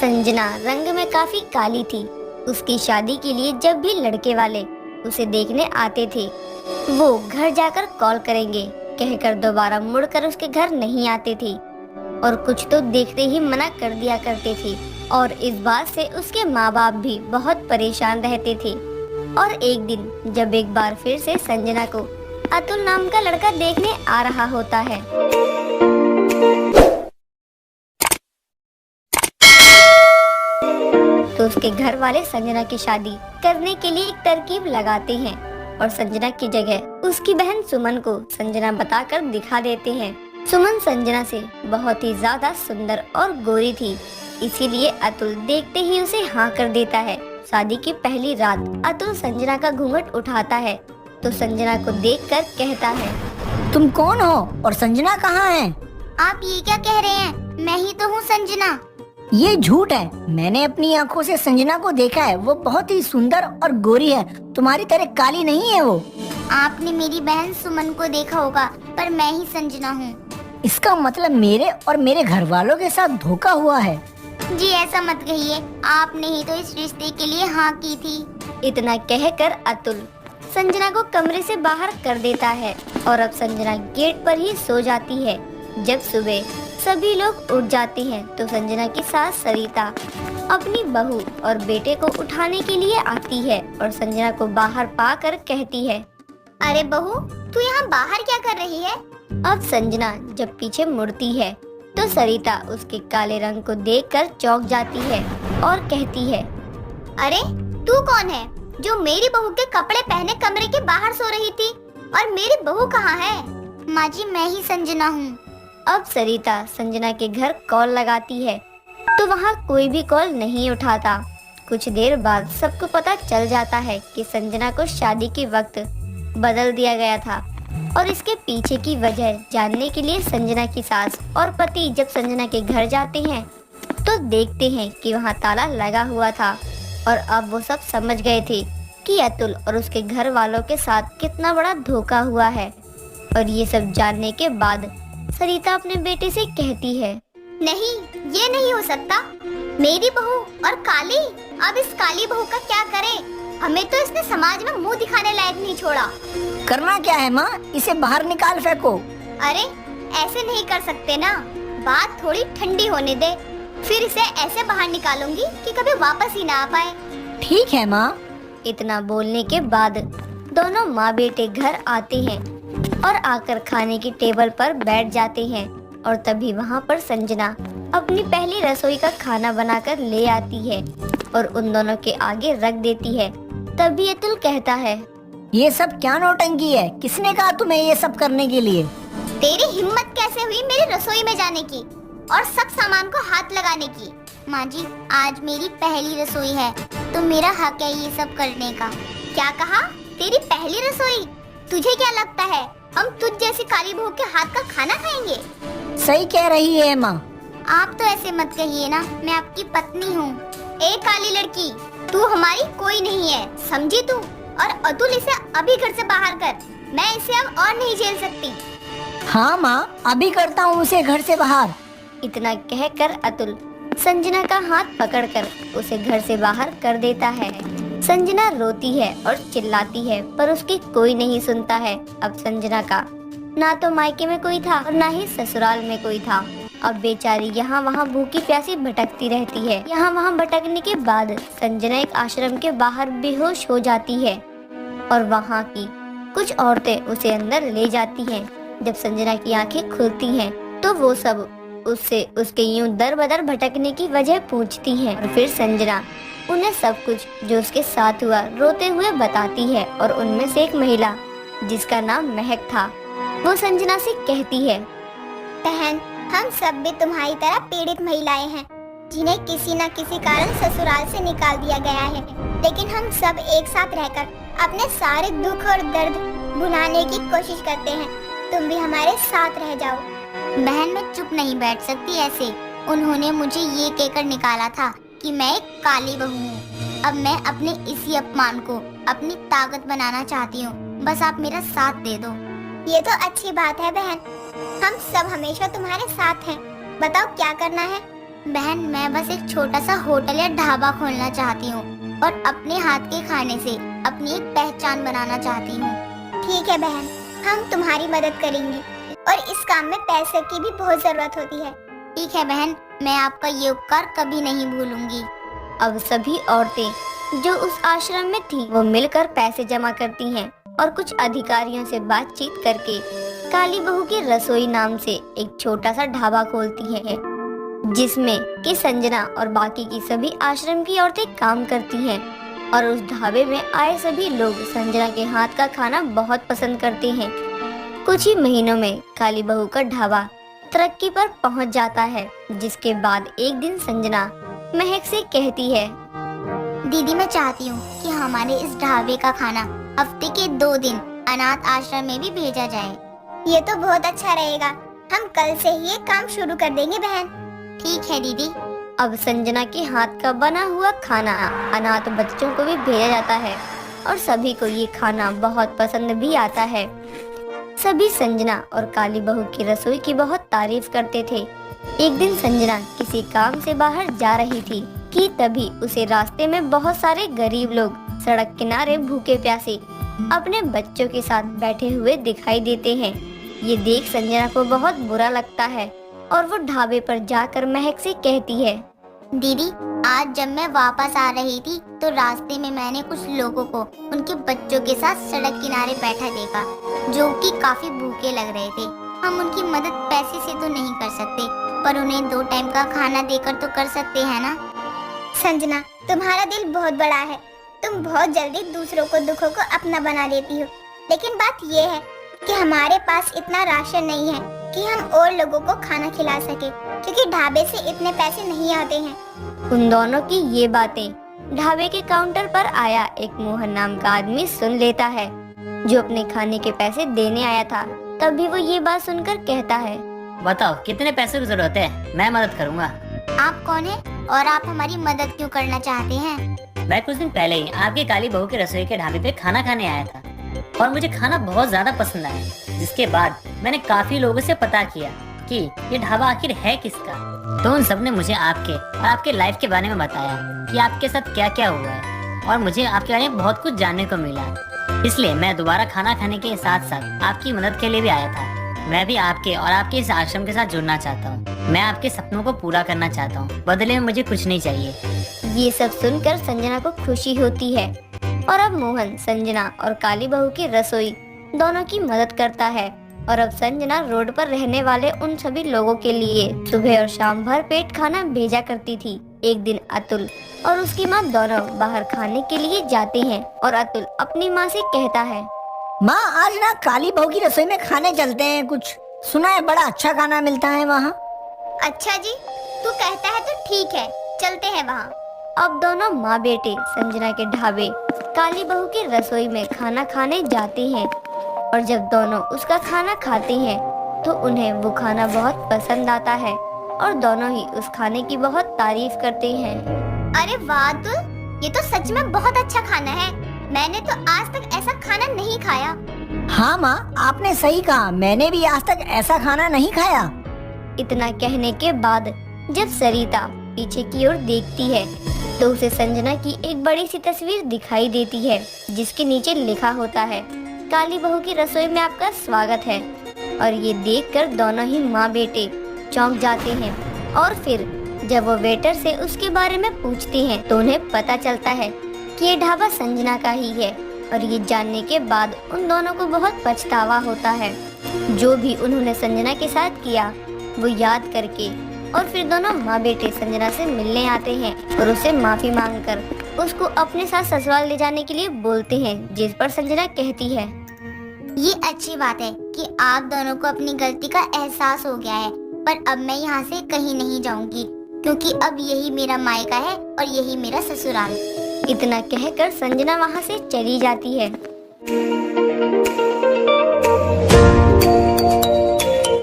संजना रंग में काफी काली थी। उसकी शादी के लिए जब भी लड़के वाले उसे देखने आते थे, वो घर जाकर कॉल करेंगे कहकर दोबारा मुड़कर उसके घर नहीं आते थे और कुछ तो देखते ही मना कर दिया करते थे। और इस बात से उसके माँ बाप भी बहुत परेशान रहते थे। और एक दिन जब एक बार फिर से संजना को अतुल नाम का लड़का देखने आ रहा होता है, तो उसके घर वाले संजना की शादी करने के लिए एक तरकीब लगाते हैं और संजना की जगह उसकी बहन सुमन को संजना बताकर दिखा देते हैं। सुमन संजना से बहुत ही ज्यादा सुंदर और गोरी थी, इसीलिए अतुल देखते ही उसे हाँ कर देता है। शादी की पहली रात अतुल संजना का घूंघट उठाता है तो संजना को देखकर कहता है, तुम कौन हो और संजना कहाँ है? आप ये क्या कह रहे हैं? मैं ही तो हूँ संजना। ये झूठ है, मैंने अपनी आंखों से संजना को देखा है। वो बहुत ही सुंदर और गोरी है, तुम्हारी तरह काली नहीं है वो। आपने मेरी बहन सुमन को देखा होगा, पर मैं ही संजना हूँ। इसका मतलब मेरे और मेरे घर वालों के साथ धोखा हुआ है। जी ऐसा मत कहिए, आपने ही तो इस रिश्ते के लिए हाँ की थी। इतना कहकर अतुल संजना को कमरे से बाहर कर देता है और अब संजना गेट पर ही सो जाती है। जब सुबह सभी लोग उठ जाते हैं तो संजना की सास सरिता अपनी बहू और बेटे को उठाने के लिए आती है और संजना को बाहर पाकर कहती है, अरे बहू, तू यहाँ बाहर क्या कर रही है? अब संजना जब पीछे मुड़ती है तो सरिता उसके काले रंग को देखकर चौंक जाती है और कहती है, अरे तू कौन है जो मेरी बहू के कपड़े पहने कमरे के बाहर सो रही थी? और मेरी बहू कहाँ है? माँ जी, मैं ही संजना हूँ। अब सरिता संजना के घर कॉल लगाती है तो वहाँ कोई भी कॉल नहीं उठाता। कुछ देर बाद सबको पता चल जाता है कि संजना को शादी के वक्त बदल दिया गया था और इसके पीछे की वजह जानने के लिए संजना की सास और पति जब संजना के घर जाते हैं तो देखते हैं कि वहाँ ताला लगा हुआ था और अब वो सब समझ गए थे कि अतुल और उसके घर वालों के साथ कितना बड़ा धोखा हुआ है। और ये सब जानने के बाद सरिता अपने बेटे से कहती है, नहीं, ये नहीं हो सकता। मेरी बहू और काली, अब इस काली बहू का क्या करें? हमें तो इसने समाज में मुंह दिखाने लायक नहीं छोड़ा। करना क्या है माँ? इसे बाहर निकाल फेंको। अरे ऐसे नहीं कर सकते ना, बात थोड़ी ठंडी होने दे, फिर इसे ऐसे बाहर निकालूंगी कि कभी वापस ही ना आ पाए। ठीक है माँ। इतना बोलने के बाद दोनों माँ बेटे घर आते हैं और आकर खाने की टेबल पर बैठ जाते हैं और तभी वहाँ पर संजना अपनी पहली रसोई का खाना बनाकर ले आती है और उन दोनों के आगे रख देती है। तभी अतुल कहता है, ये सब क्या नौटंकी है? किसने कहा तुम्हें ये सब करने के लिए? तेरी हिम्मत कैसे हुई मेरी रसोई में जाने की और सब सामान को हाथ लगाने की? माँ जी, आज मेरी पहली रसोई है तो मेरा हक है ये सब करने का। क्या कहा? तेरी पहली रसोई? तुझे क्या लगता है हम तुझ जैसी काली बहू के हाथ का खाना खाएंगे? सही कह रही है माँ। आप तो ऐसे मत कहिए ना, मैं आपकी पत्नी हूँ। ए काली लड़की, तू हमारी कोई नहीं है, समझी तू? और अतुल, इसे अभी घर से बाहर कर, मैं इसे अब और नहीं झेल सकती। हाँ माँ, अभी करता हूँ उसे घर से बाहर। इतना कहकर अतुल संजना का हाथ पकड़कर उसे घर से बाहर कर देता है। संजना रोती है और चिल्लाती है पर उसकी कोई नहीं सुनता है। अब संजना का ना तो मायके में कोई था और ना ही ससुराल में कोई था। अब बेचारी यहाँ वहाँ भूखी प्यासी भटकती रहती है। यहाँ वहाँ भटकने के बाद संजना एक आश्रम के बाहर बेहोश हो जाती है और वहाँ की कुछ औरतें उसे अंदर ले जाती हैं। जब संजना की आंखें खुलती हैं तो वो सब उससे उसके यूं दर बदर भटकने की वजह पूछती हैं और फिर संजना उन्हें सब कुछ जो उसके साथ हुआ रोते हुए बताती है। और उनमें से एक महिला जिसका नाम महक था, वो संजना से कहती है, बहन, हम सब भी तुम्हारी तरह पीड़ित महिलाएं हैं जिन्हें किसी न किसी कारण ससुराल से निकाल दिया गया है, लेकिन हम सब एक साथ रहकर अपने सारे दुख और दर्द भुलाने की कोशिश करते हैं। तुम भी हमारे साथ रह जाओ। बहन, मैं चुप नहीं बैठ सकती ऐसे। उन्होंने मुझे ये कहकर निकाला था कि मैं एक काली बहू हूँ। अब मैं अपने इसी अपमान को अपनी ताकत बनाना चाहती हूँ। बस आप मेरा साथ दे दो। ये तो अच्छी बात है बहन, हम सब हमेशा तुम्हारे साथ हैं। बताओ क्या करना है? बहन, मैं बस एक छोटा सा होटल या ढाबा खोलना चाहती हूँ और अपने हाथ के खाने से अपनी एक पहचान बनाना चाहती हूँ। ठीक है बहन, हम तुम्हारी मदद करेंगे और इस काम में पैसे की भी बहुत जरूरत होती है। ठीक है बहन, मैं आपका ये उपकार कभी नहीं भूलूंगी। अब सभी औरतें जो उस आश्रम में थी वो मिलकर पैसे जमा करती हैं और कुछ अधिकारियों से बातचीत करके काली बहू की रसोई नाम से एक छोटा सा ढाबा खोलती हैं, जिसमें कि संजना और बाकी की सभी आश्रम की औरतें काम करती हैं। और उस ढाबे में आए सभी लोग संजना के हाथ का खाना बहुत पसंद करते हैं। कुछ ही महीनों में काली बहू का ढाबा तरक्की पर पहुंच जाता है, जिसके बाद एक दिन संजना महक से कहती है, दीदी, मैं चाहती हूँ कि हमारे इस ढाबे का खाना हफ्ते के 2 दिन अनाथ आश्रम में भी भेजा जाए। ये तो बहुत अच्छा रहेगा, हम कल से ही ये काम शुरू कर देंगे बहन। ठीक है दीदी। अब संजना के हाथ का बना हुआ खाना अनाथ बच्चों को भी भेजा जाता है और सभी को ये खाना बहुत पसंद भी आता है। सभी संजना और काली बहू की रसोई की बहुत तारीफ करते थे। एक दिन संजना किसी काम से बाहर जा रही थी कि तभी उसे रास्ते में बहुत सारे गरीब लोग सड़क किनारे भूखे प्यासे अपने बच्चों के साथ बैठे हुए दिखाई देते हैं। ये देख संजना को बहुत बुरा लगता है और वो ढाबे पर जाकर महक से कहती है, दीदी, आज जब मैं वापस आ रही थी तो रास्ते में मैंने कुछ लोगों को उनके बच्चों के साथ सड़क किनारे बैठा देखा, जो कि काफी भूखे लग रहे थे। हम उनकी मदद पैसे से तो नहीं कर सकते, पर उन्हें 2 टाइम का खाना देकर तो कर सकते हैं ना। संजना, तुम्हारा दिल बहुत बड़ा है, तुम बहुत जल्दी दूसरों को दुखों को अपना बना लेती हो। लेकिन बात ये है कि हमारे पास इतना राशन नहीं है कि हम और लोगों को खाना खिला सके, क्योंकि ढाबे से इतने पैसे नहीं आते हैं। उन दोनों की ये बातें ढाबे के काउंटर पर आया एक मोहन नाम का आदमी सुन लेता है, जो अपने खाने के पैसे देने आया था। तभी वो ये बात सुनकर कहता है, बताओ कितने पैसे की जरूरत है, मैं मदद करूंगा। आप कौन है और आप हमारी मदद क्यों करना चाहते हैं? मैं कुछ दिन पहले ही आपकी काली बहू के रसोई के ढाबे पे खाना खाने आया था और मुझे खाना बहुत ज्यादा पसंद आया, जिसके बाद मैंने काफी लोगों से पता किया कि ये ढाबा आखिर है किसका। तो उन सब ने मुझे आपके और आपके लाइफ के बारे में बताया कि आपके साथ क्या क्या हुआ है, और मुझे आपके बारे में बहुत कुछ जानने को मिला। इसलिए मैं दोबारा खाना खाने के साथ साथ आपकी मदद के लिए भी आया था। मैं भी आपके और आपके इस आश्रम के साथ जुड़ना चाहता हूँ। मैं आपके सपनों को पूरा करना चाहता हूँ, बदले में मुझे कुछ नहीं चाहिए। ये सब सुनकर संजना को खुशी होती है और अब मोहन संजना और काली बहू की रसोई दोनों की मदद करता है। और अब संजना रोड पर रहने वाले उन सभी लोगों के लिए सुबह और शाम भर पेट खाना भेजा करती थी। एक दिन अतुल और उसकी माँ दोनों बाहर खाने के लिए जाते हैं और अतुल अपनी माँ से कहता है, माँ, आज ना काली बहू की रसोई में खाने चलते हैं, कुछ सुना है बड़ा अच्छा खाना मिलता है वहाँ। अच्छा जी, तू कहता है तो ठीक है, चलते हैं वहाँ। अब दोनों माँ बेटे संजना के ढाबे काली बहू की रसोई में खाना खाने जाते हैं और जब दोनों उसका खाना खाते हैं तो उन्हें वो खाना बहुत पसंद आता है और दोनों ही उस खाने की बहुत तारीफ करते हैं। अरे वाह अतुल, ये तो सच में बहुत अच्छा खाना है। मैंने तो आज तक ऐसा खाना नहीं खाया। हाँ माँ, आपने सही कहा, मैंने भी आज तक ऐसा खाना नहीं खाया। इतना कहने के बाद जब सरिता पीछे की ओर देखती है तो उसे संजना की एक बड़ी सी तस्वीर दिखाई देती है, जिसके नीचे लिखा होता है, काली बहू की रसोई में आपका स्वागत है। और ये देखकर दोनों ही माँ बेटे चौंक जाते हैं और फिर जब वो वेटर से उसके बारे में पूछते हैं तो उन्हें पता चलता है कि ये ढाबा संजना का ही है। और ये जानने के बाद उन दोनों को बहुत पछतावा होता है। जो भी उन्होंने संजना के साथ किया वो याद करके और फिर दोनों माँ बेटे संजना से मिलने आते हैं और उसे माफी मांगकर उसको अपने साथ ससुराल ले जाने के लिए बोलते हैं, जिस पर संजना कहती है, ये अच्छी बात है कि आप दोनों को अपनी गलती का एहसास हो गया है, पर अब मैं यहाँ से कहीं नहीं जाऊंगी, क्योंकि अब यही मेरा मायका है और यही मेरा ससुराल। इतना कहकर संजना वहाँ से चली जाती है।